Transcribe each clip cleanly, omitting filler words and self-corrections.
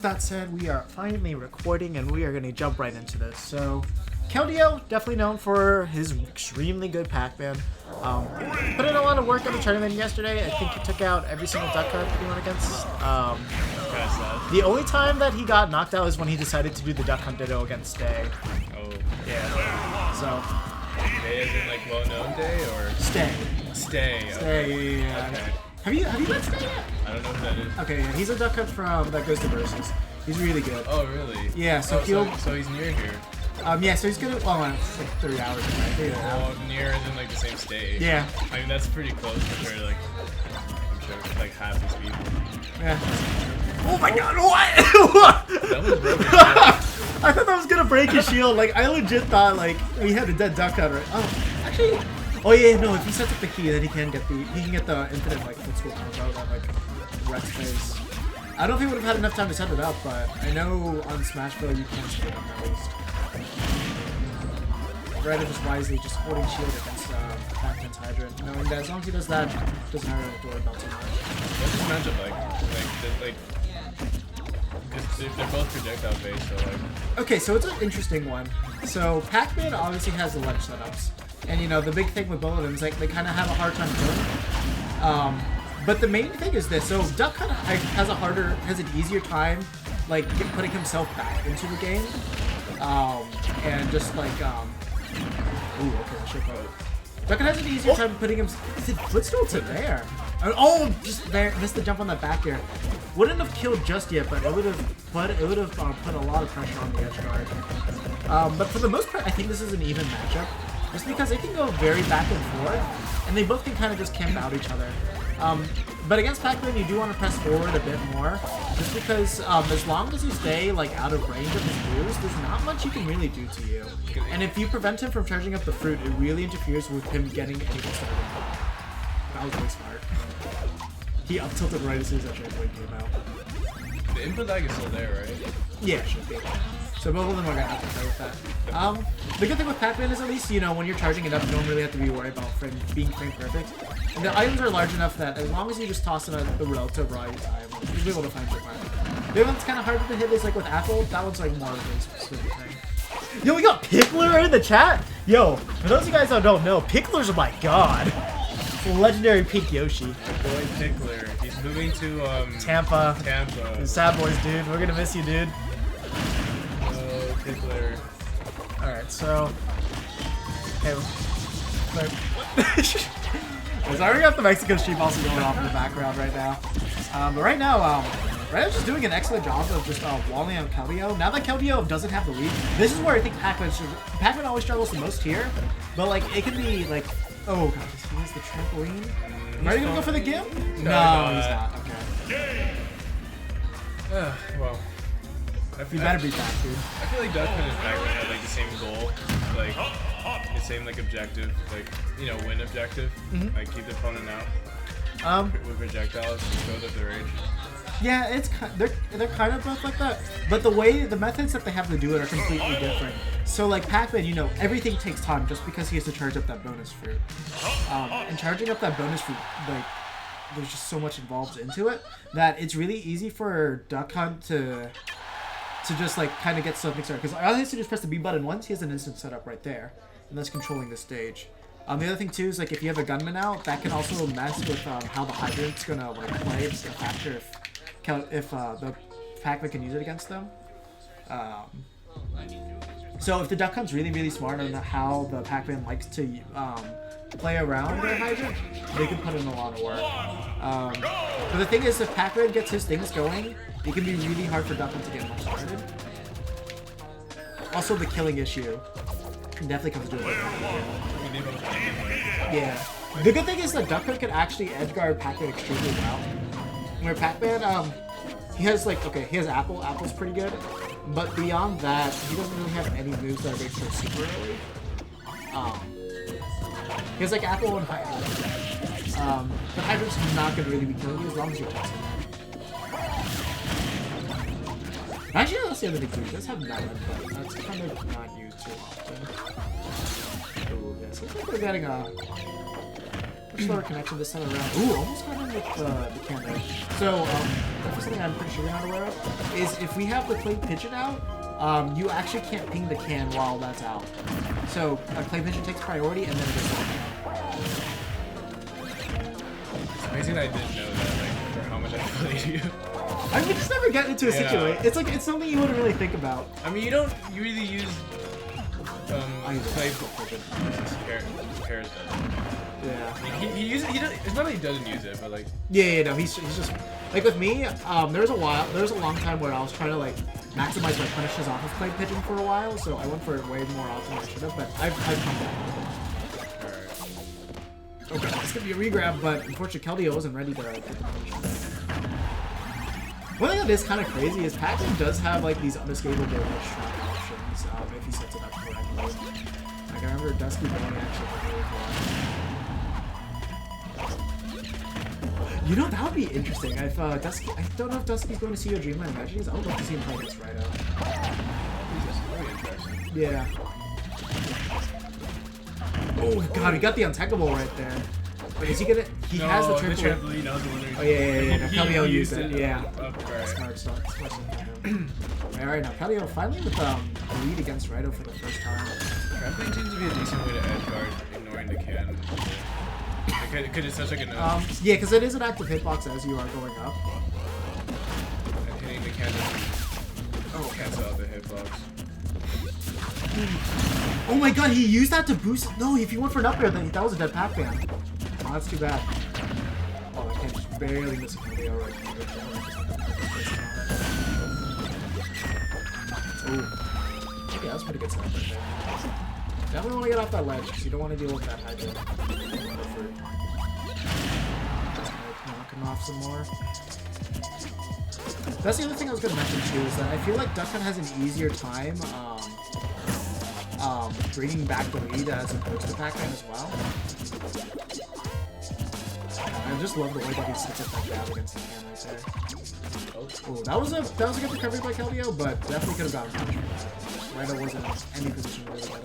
That said, we are finally recording and we are going to jump right into this. So, Keldeo, definitely known for his extremely good Pac-Man. Put in a lot of work in the tournament yesterday. I think he took out every single duck hunt he went against. The only time that he got knocked out is when he decided to do the duck hunt ditto against Stay. Oh. Yeah. So. Day as in like well-known day or? Stay. Stay. Stay, yeah. Okay. Have you met Stay yet? I don't know who that is. Okay, yeah, he's a duck hunt from that goes to Versus. He's really good. Oh, really? Yeah, so he'll... So he's near here. Yeah, so he's gonna... Well, it's like 3 hours. Oh, near as in like the same state. Yeah. I mean, that's pretty close for sure. Like, I'm sure like half his people. Yeah. Oh my god, what? That was broken. I thought that was gonna break his shield. Like, I legit thought, like, we had a dead duck hunt, right? Oh, actually... Oh yeah, no, if he sets up the key, then he can get the infinite, like, footstool combo that, like, wrecks phase. I don't think we would have had enough time to set it up, but I know on Smash Bros. You can set it up at least. Raito just wisely just holding shield against Pac-Man's Hydrant, knowing that as long as he does that, doesn't have to worry about too much. What's this matchup like? Because they're both projectile based, so like... Okay, so it's an interesting one. So Pac-Man obviously has the ledge setups. And you know, the big thing with both of them is like they kind of have a hard time killing. But the main thing is this. So Duck kind of has an easier time like putting himself back into the game. And just like, ooh, okay, I should probably... Duck has an easier time putting him... Is it footstool to there? Oh, just there. Missed the jump on that back air. Wouldn't have killed just yet, but it would have put a lot of pressure on the edge guard. But for the most part, I think this is an even matchup. Just because they can go very back and forth, and they both can kind of just camp out each other. But against Pac-Man, you do want to press forward a bit more, just because as long as you stay like out of range of his moves, there's not much he can really do to you. And if you prevent him from charging up the fruit, it really interferes with him getting anything started. That was really smart. He up-tilted right as soon as that trampoline came out. The input lag is still there, right? Yeah, it should be. So both of them are gonna have to play with that. The good thing with Pac-Man is at least, you know, when you're charging it up, you don't really have to be worried about being frame perfect. And the items are large enough that as long as you just toss them at the relative right time, you'll be able to find your fire. The other one's kind of harder to hit is like with Apple. That one's like more of a specific thing. Yo, we got Pickler in the chat. Yo, for those of you guys that don't know, Pickler's my god. Legendary Pink Yoshi. My boy Pickler. He's moving to Tampa. Tampa. Sad boys, dude. We're gonna miss you, dude. Pickler. Alright, so... Okay. So I already got the Mexico stream also going off in the background right now. But right now, Raito's just doing an excellent job of just walling out Keldeo. Now that Keldeo doesn't have the lead, this is where I think Pac-Man always struggles the most here. But like, it can be like... Oh god, he has the trampoline. Are you gonna go for the gimp? No, he's not. Okay. Well... You better be back, dude. I feel like Duck and his Pac-Man have like the same goal, like the same like objective, like, you know, win objective, like keep the opponent out with projectiles, show that they're rage. Yeah, it's they're kind of both like that, but the methods that they have to do it are completely different. So like Pac-Man, you know, everything takes time just because he has to charge up that bonus fruit, and charging up that bonus fruit, like, there's just so much involved into it that it's really easy for Duck Hunt to just like kind of get something started, because all he has to do is press the B button once. He has an instant setup right there, and that's controlling the stage. The other thing too is like if you have a gunman out, that can also mess with how the hydrant's gonna like play. It's a factor if the Pac-Man can use it against them. So if the Duck Hunt's really smart on how the Pac-Man likes to play around their hydrant, they can put in a lot of work. But the thing is, if Pac-Man gets his things going, it can be really hard for Duck Hunt to get much started. Also, the killing issue definitely comes to it. Yeah. The good thing is that Duck Hunt can actually edgeguard Pac-Man extremely well. Where Pac-Man, he has like, okay, he has Apple. Apple's pretty good. But beyond that, he doesn't really have any moves that are very super early. He has like Apple and Hydrant. But Hydrant's not going to really be killing you as long as you're testing. Actually, that's the other thing too. He does have Melon, but that's kind of not used too often. Ooh, yeah, so I think we're getting a... slower connection this time around. Ooh, almost got in with the can there. So, the first thing I'm pretty sure you're not aware of is if we have the clay pigeon out, you actually can't ping the can while that's out. So, a clay pigeon takes priority and then it goes on. Amazing I didn't know that, like, for how much I played you. I mean, just never get into a situation. It's like, it's something you wouldn't really think about. I mean, you really use, clay pigeon. Paris does. Yeah. He uses it, it's not that he doesn't use it, but like... Yeah, no, he's just... Like with me, there was a long time where I was trying to like maximize my punishes off of clay pigeon for a while, so I went for it way more often than I should have, but I've come back. Alright. Okay, it's gonna be a regrab, but unfortunately Keldeo wasn't ready to get the punish. One thing that is kind of crazy is Pac-Man does have like these unescapable damage trap options if he sets it up correctly. Like I remember Dusky going actually really far. You know, that would be interesting. If Dusky, I don't know if Dusky's going to see your Dreamland Imaginings. I would love to see him play against Raito. Yeah. Oh god, he got the untechable right there. Wait, is he gonna? He has the triple. Oh yeah. No, Keldeo used it. Yeah. Smart. Alright, now Keldeo finally with the lead against Raito for the first time. Trampling seems to be a decent way to edge guard, ignoring the can. Because it's such like an... yeah, because it is an active hitbox as you are going up. And hitting the can doesn't cancel out the hitbox. Oh my god, he used that to boost... No, if he went for an up air, then that was a dead Pac-Man. Oh, that's too bad. Oh, I can't just barely miss a Keldeo right here. Ooh. Okay, that was pretty good setup right there. Definitely want to get off that ledge, because you don't want to deal with that Hydra. Just knock him off some more. That's the other thing I was going to mention too, is that I feel like Duck Hunt has an easier time bringing back the lead as opposed to Pac-Man as well. I just love the way that he sets up that grab against the can right there. Oh, that was a good recovery by Keldeo, but definitely could have gotten punished for that. Raito wasn't in any position to really get him.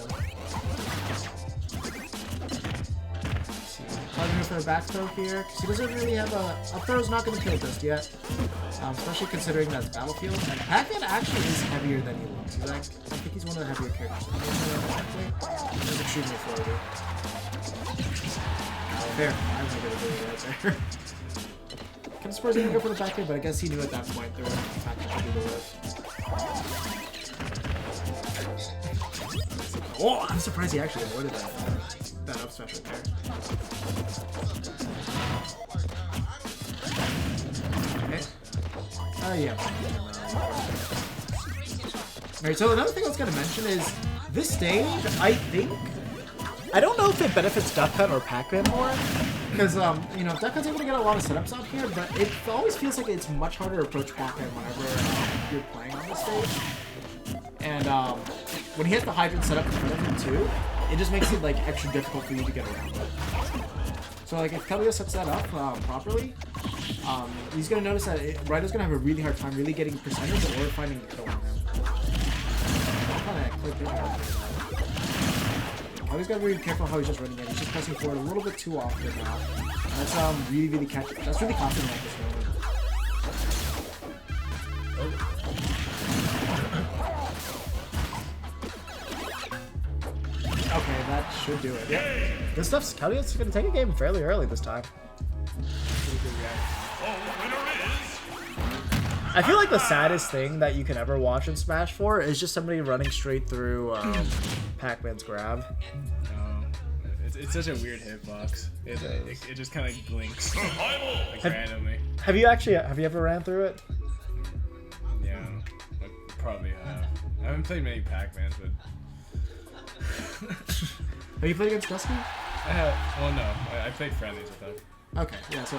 Probably for a back throw here, because he doesn't really have a throw's not going to kill just yet, especially considering that's Battlefield. And Pac-Man actually is heavier than he looks. He's like, I think he's one of the heavier characters. He's extremely floaty. Fair, I'm not going to do it right there. Kind of surprised he didn't go for the back here, but I guess he knew at that point there was a Pac-Man to do the lift. Oh, I'm surprised he actually avoided that up smash right there. Okay. Yeah. Alright, so another thing I was going to mention is this stage, I don't know if it benefits Duck Hunt or Pac-Man more, because, you know, Duck Hunt's able to get a lot of setups out here, but it always feels like it's much harder to approach Pac-Man whenever you're playing on this stage. And when he has the hydrant set up in front of him too, it just makes it like extra difficult for you to get around it. So like if Keldeo sets that up properly, he's gonna notice that Raito's gonna have a really hard time really getting percentage or finding the kill on him. Keldeo gotta be really careful how he's just running in. He's just pressing forward a little bit too often now. And that's really catching. That's really costing him at this moment. Oh. Okay, that should do it. Yep. This stuff's Keldeo's gonna take a game fairly early this time. I feel like the saddest thing that you can ever watch in Smash 4 is just somebody running straight through Pac-Man's grab. It's such a weird hitbox. It just kind of blinks like randomly. Have you ever ran through it? Yeah, I probably have. I haven't played many Pac-Mans, but. Have you played against Dusky? I have. Well, no. I played friendlies with them. Okay, yeah, so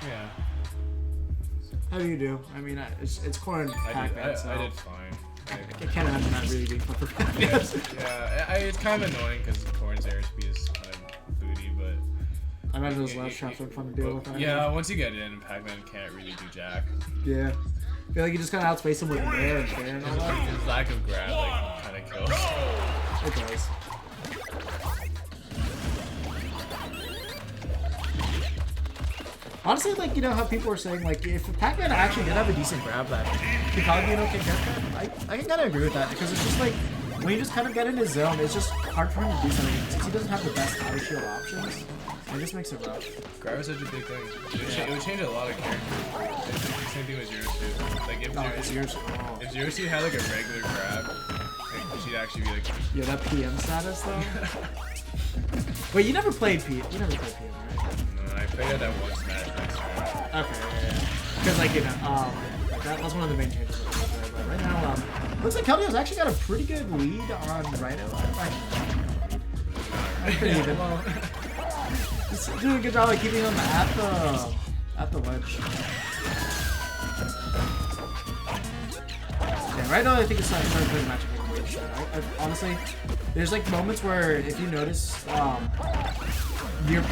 yeah. How do you do? I mean, it's corn Pac-Man, so... I did fine. I can't imagine that really being fun for Pac-Man. Yeah, it's kind of annoying because corn's airspeed is kind of booty, but... I imagine those last traps are fun to deal with. Yeah, once you get in, Pac-Man can't really do jack. Yeah. I feel like you just kind of outspace him with air and fair and all that. His lack of grab, like, kind of kills. It does. Honestly, like, you know how people are saying, like, if Pac-Man actually did have a decent grab, that he'd probably be an okay character. I can kind of agree with that, because it's just like, when you just kind of get in his zone, it's just hard for him to do something, since he doesn't have the best auto shield options. It just makes it rough. Grab is such a big thing. It would change a lot of characters. It's the same thing with Zero Suit. Like, if Zero Suit had, like, a regular grab, like, she'd actually be, like... Yeah, that PM status, though? Wait, you never played PM, right? No, I played at that one Smash next time. Okay, yeah. Because, like, you know, that's one of the main changes of the game, but right now, looks like Keldeo's actually got a pretty good lead on Raito. Pretty even. He's doing a good job of keeping him at the ledge. Yeah, Raito, I think it's starting to play the matchup. Honestly, there's like moments where if you notice, you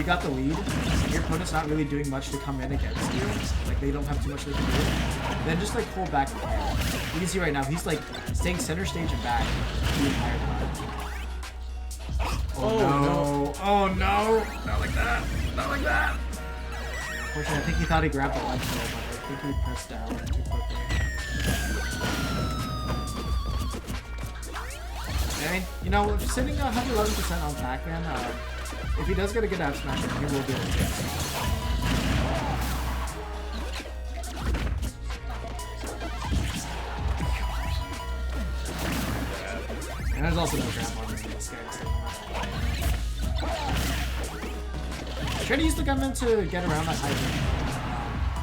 got the lead, your opponent's not really doing much to come in against you. Like they don't have too much they can do. Then just like hold back the camera. You can see right now he's like staying center stage and back the entire time. Oh no! Oh no! Not like that! Not like that! Unfortunately, I think he thought he grabbed the ledge there, but I think he pressed down too quickly. I mean, you know, sitting 111% on Pac-Man, if he does get a good out smash, he will be able to get it. And there's also no grab on this guy. Try to use the gunman to get around that high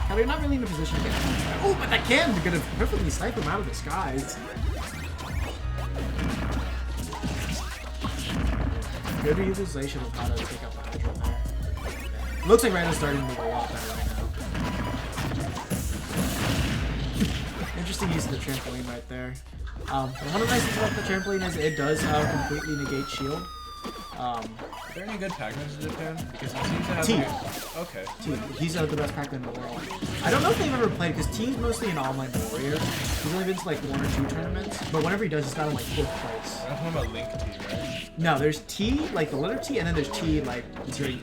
jump. You're not really in a position to get him. Oh, but that can be gonna perfectly snipe him out of the skies. Good utilization of how to take out the Hydra there. Looks like Raito's starting to move a lot better right now. Interesting use of the trampoline right there. One of the nice things about the trampoline is it does completely negate shield. Are there any good Pac-Mans in Japan? Because it seems to have T. Okay. T. He's the best Pac-Man in the world. I don't know if they've ever played, because T's mostly an online warrior. He's only been to like 1 or 2 tournaments, but whenever he does, he's got in like 4th place. I'm talking about Link T, right? No, there's T, like the letter T, and then there's T, like T.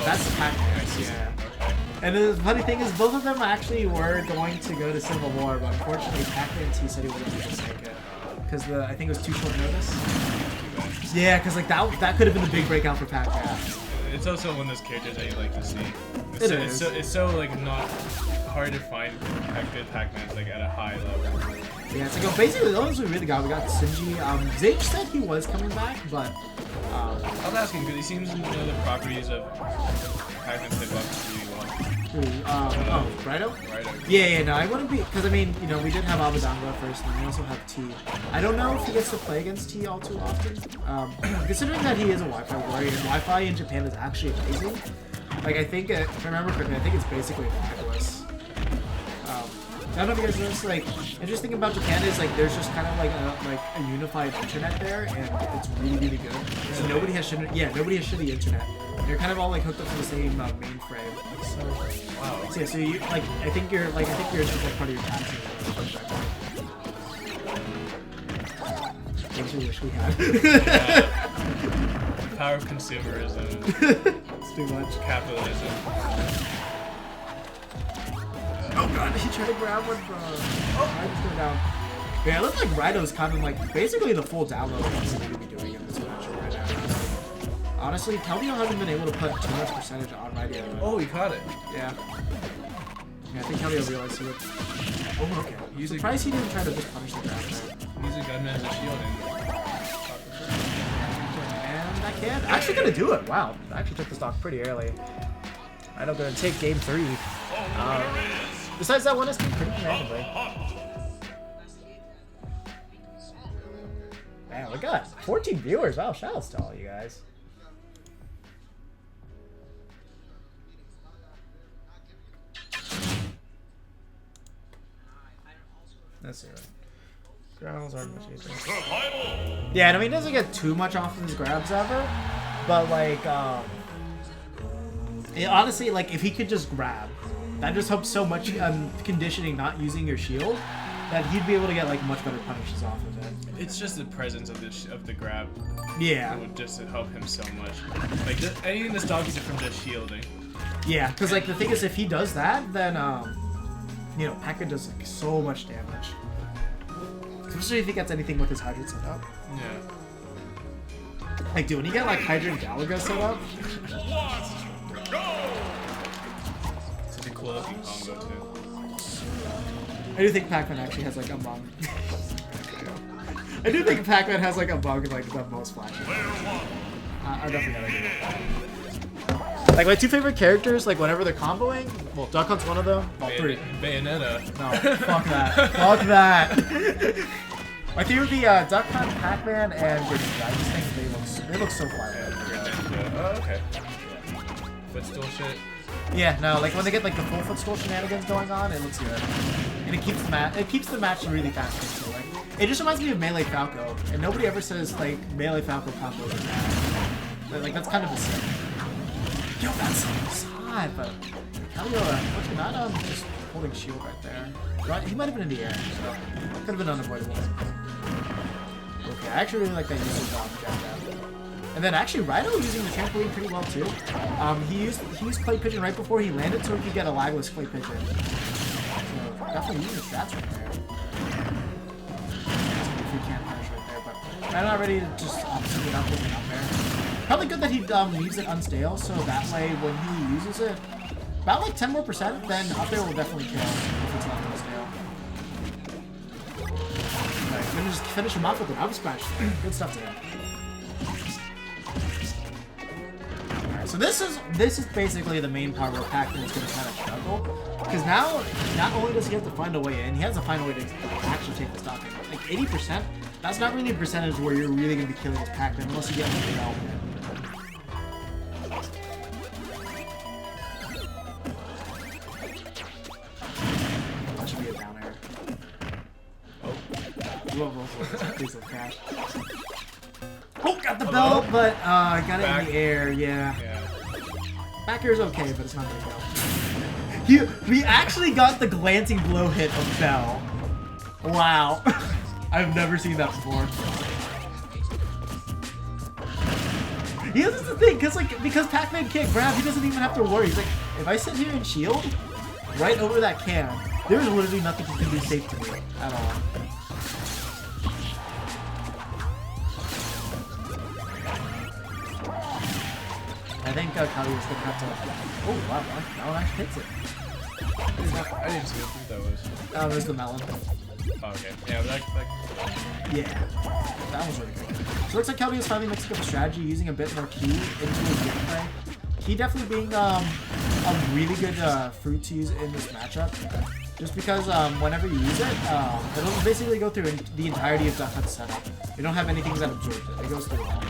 That's the Pac-Man. I see. Yeah. Okay. And the funny thing is, both of them actually were going to go to Civil War, but unfortunately, Pac-Man T said he wouldn't be able to make it. Because I think it was too short notice. Yeah, because like that could have been the big breakout for Pac-Man. It's also one of those characters that you like to see. It's so like not hard to find good Pac-Mans like at a high level. Yeah, it's like basically the ones we really got. We got Sinji. Zage said he was coming back, but I was asking because he seems to know the properties of Pac-Man type buffs really well. Raito? Raito. Yeah, no, I wouldn't be, because I mean, you know, we did have Abadanga first, and we also have T. I don't know if he gets to play against T all too often, considering that he is a Wi-Fi warrior, and Wi-Fi in Japan is actually amazing. Like, I think, if I remember correctly, I think it's basically lackless. I don't know if you guys noticed, like, interesting thing about Japan is, like, there's just kind of like a unified internet there, and it's really, really good. So nobody has shitty internet. They're kind of all like hooked up to the same mainframe. So, wow. So, yeah, so you like, I think yours is like part of your taxes. Which we wish we had. Power of consumerism. It's too much. Capitalism. Oh god, he tried to grab one, bro. Oh, I just go down. Yeah, it looks like Raito's kind of like basically the full download of what he's going to be doing in this matchup right now. Honestly, Keldeo hasn't been able to put too much percentage on Raito. Oh, he caught it. Yeah. Yeah, I think Keldeo realized he would. Oh, okay. I'm surprised he didn't try to just punish the grab there. Use a gunman as a shield And that can actually gonna do it. Wow, I actually took the stock pretty early. I don't gonna take game 3. Besides that one, it's pretty randomly. Man, we got 14 viewers. Wow, shoutouts to all you guys. Let's see. Grabs aren't much easier. Yeah, I mean, he doesn't get too much off of his grabs ever, but like, honestly, like if he could just grab, that just helps so much. Conditioning not using your shield, that he'd be able to get like much better punishes off of it. It's just the presence of the grab. Yeah. It would just help him so much. Like anything that stops you from just shielding. Yeah, because like the thing is, if he does that, then you know, Pac-Man does like so much damage. Especially if he gets anything with his Hydrant set up. Yeah. Like, dude, when you get like Hydrant Galaga set up. Such a cool looking combo too. I do think Pac-Man actually has like among. I do think Pac-Man has like among like the most flashy. I definitely gotta agree with that. Like my two favorite characters, like whenever they're comboing, well, Duck Hunt's one of them. Well, three. Bayonetta. No, fuck that. Fuck that. My three would be Duck Hunt, Pac-Man, and Greninja. I just think they look so fire. Oh, okay. Footstool shit. Yeah, no, like when they get like the full footstool shenanigans going on, it looks good. And it keeps the match really fast too. Like it just reminds me of Melee Falco, and nobody ever says like Melee Falco combos are bad. Like that's kind of a sin. Yo, that's hot, but Keldeo, not just holding shield right there. Right, he might have been in the air, so could have been unavoidable. Okay, I actually really like that usage on Jab. And then actually Raito using the trampoline pretty well too. He used Clay Pigeon right before he landed so he could get a lagless Clay Pigeon. So definitely using the strats right there. If he can't punish right there, but Raito already just send it up with an up there. Probably good that he leaves it unstale, so that way when he uses it, about like 10 more %, then up there will definitely kill if it's not unstale. Alright, finish him off with an up smash. Good stuff today. So this is basically the main part where Pac-Man is going to kind of struggle, because now not only does he have to find a way in, he has to find a way to actually take the stock. Like 80%, that's not really a percentage where you're really going to be killing this Pac-Man unless you get like a big element. That should be a down air. Oh, please don't crash. Oh, got the bell, but I got it in the air, yeah. Back air is okay, but it's not gonna go. We actually got the glancing blow hit of Bell. Wow. I've never seen that before. Yeah, this is the thing, because Pac-Man can't grab, he doesn't even have to worry. He's like, if I sit here and shield right over that can, there's literally nothing he can do safe to me at all. I think Keldeo is going to have to... Oh, wow, that one actually hits it. I didn't see what that was. Oh, there's the melon. Oh, okay. Yeah, Yeah. That was really good. So it looks like Keldeo is finally mixing up a strategy, using a bit more Ki into his gameplay. Ki definitely being a really good fruit to use in this matchup. Just because whenever you use it, it'll basically go through the entirety of Duck Hunt's setup. You don't have anything that absorbs it. It goes through all.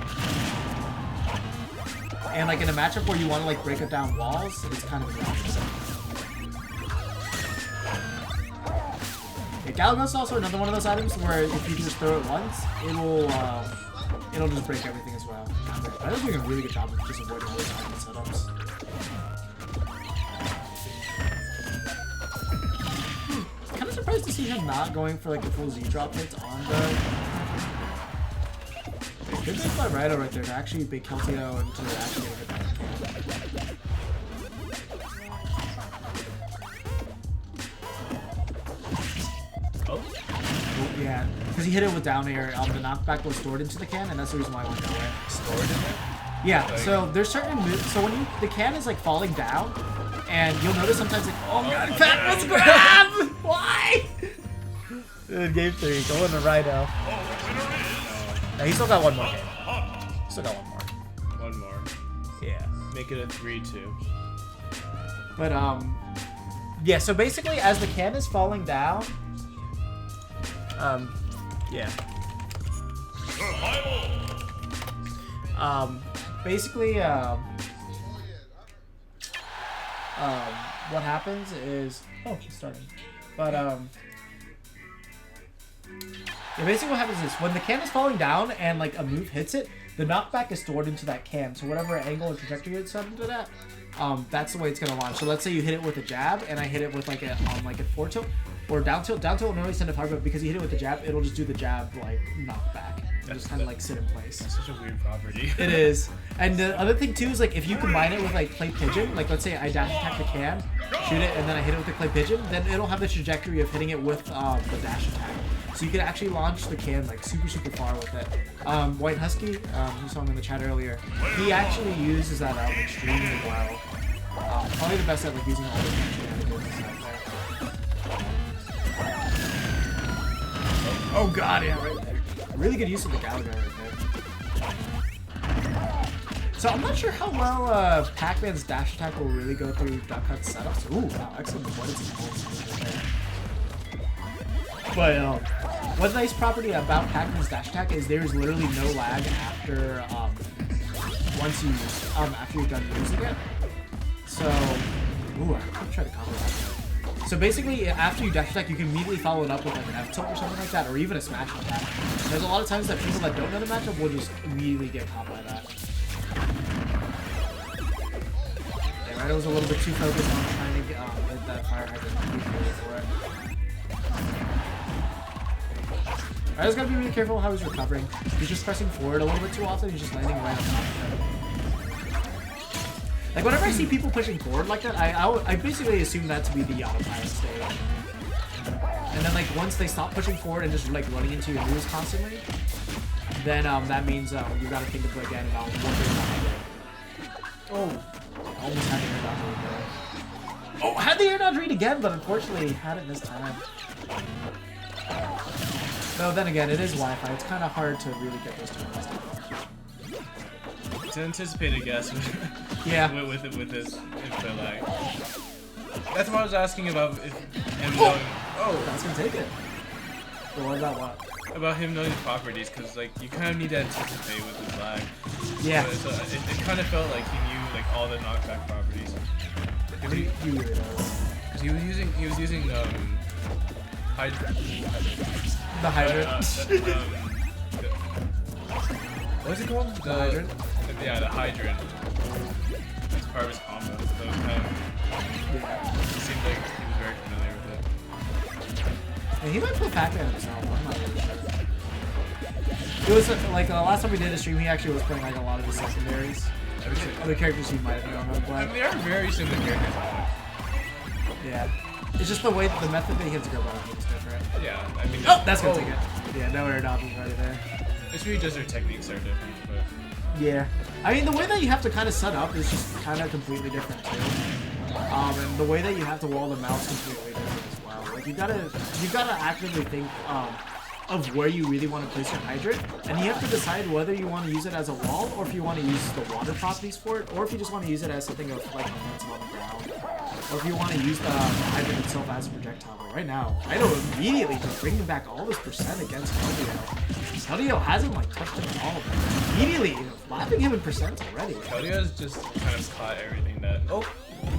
And like in a matchup where you want to like break up down walls, it's kind of the opposite. Yeah, Galaga is also another one of those items where if you just throw it once, it'll just break everything as well. I was doing a really good job of just avoiding all those item setups. Kind of surprised to see him not going for like the full Z drop hits on the. Good thing by Raito right there to actually bait Keldeo and to actually get a hit back. Oh, yeah, because he hit it with down air. The knockback was stored into the can, and that's the reason why it went down air. Stored in it? Yeah, like... so there's certain moves. So when the can is like falling down, and you'll notice sometimes like, oh god, Pac-Man's grab! Why? Game 3, going to Raito. No, he's still got one more game. Still got one more. One more. Yeah. Make it a 3-2. But yeah. So basically, as the can is falling down, yeah. Basically, what happens is, oh, it's starting. But yeah, basically what happens is when the can is falling down and like a move hits it, the knockback is stored into that can. So whatever angle or trajectory it's set into that, that's the way it's gonna launch. So let's say you hit it with a jab, and I hit it with like a forward tilt or down tilt. Down tilt will normally send a target, but because you hit it with the jab, it'll just do the jab like knockback. and just kind of like sit in place. That's such a weird property. It is. And the other thing too is like if you combine it with like clay pigeon, like let's say I dash attack the can, shoot it, and then I hit it with the clay pigeon, then it'll have the trajectory of hitting it with the dash attack. So you can actually launch the can like super far with it. White Husky, who saw him in the chat earlier, he actually uses that out extremely well. Probably the best at like using all the shenanigans out there. Oh god, yeah, right there. Really good use of the Galaga right there. So I'm not sure how well Pac-Man's dash attack will really go through Duck Hunt's setups. Ooh, wow, excellent avoidance and pulse right there. But one nice property about Pac-Man's dash attack is there's literally no lag after after you're done using it. So, ooh, I'm trying to combo that. So basically, after you dash attack, you can immediately follow it up with like an F tilt or something like that, or even a smash attack. There's a lot of times that people that don't know the matchup will just immediately get caught by that. Yeah, Raito was a little bit too focused on trying to get hit that fire hydrant for it. Raito's gotta be really careful how he's recovering. He's just pressing forward a little bit too often. He's just landing right on top of it. Like, whenever I see people pushing forward like that, I basically assume that to be the autopilot stage. And then, like, once they stop pushing forward and just, like, running into your moves constantly, then that means you gotta think of, again, about what they're not doing. Oh, almost had the air dodge read there. Oh, had the air dodge read again, but unfortunately had it this time. Though, then again, it is Wi-Fi. It's kind of hard to really get those turns down. It's an anticipated guess. Yeah. with this info lag. That's what I was asking about him knowing. Oh, that's gonna take it. But what about what? About him knowing his properties, because like you kind of need to anticipate with his lag. Yeah. So it kind of felt like he knew like all the knockback properties. He really does. Because he was using Hydra. The hydrant. What's it called? The hydrant? Yeah, the hydrant. That's part of his combo. So it was kind of, Yeah. it seemed like he was very familiar with it. Yeah, he might play Pac-Man himself. I'm not really sure. It was like last time we did a stream, he actually was playing like a lot of the secondaries. Other characters he might have known how to play. I mean, they are very similar characters. Yeah. It's just the way, the method that he hits go about is different. Yeah, I mean. Oh, that's gonna take it. Yeah, no air dodge is right there. It's really just their techniques are different, but. Yeah. I mean, the way that you have to kind of set up is just kind of completely different too. And the way that you have to wall them out is completely different as well. Like you gotta actively think of where you really want to place your hydrant, and you have to decide whether you want to use it as a wall, or if you want to use the water properties for it, or if you just want to use it as something of like offensive on the ground, or if you want to use the hydrant itself as a projectile. But right now, Raito immediately just bringing back all this percent against Keldeo. Keldeo hasn't like touched him at all. Immediately slapping him in percent already. Keldeo's just kind of caught everything that. Oh,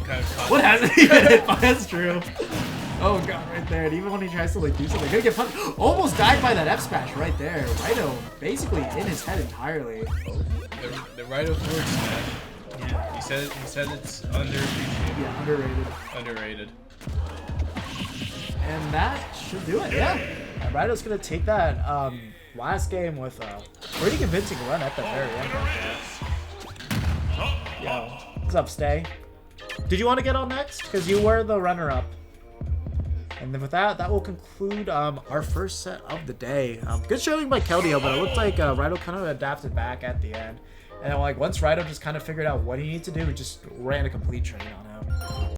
kind of caught. What hasn't he been hit by? That's true. Oh god, right there. And even when he tries to like do something, gonna get punched. Almost died by that F smash right there. Raito basically in his head entirely. Oh, the Raito forward smash. Yeah. He said it's underappreciated. Yeah, underrated. Underrated. And that should do it. Yeah. Raito's gonna take that last game with a pretty convincing run at the very end. Yo, what's up, Stay? Did you want to get on next? Because you were the runner-up. And then with that, that will conclude our first set of the day. Good showing by Keldeo, but it looked like Raito kind of adapted back at the end. And like once Raito just kind of figured out what he needed to do, he just ran a complete train on him.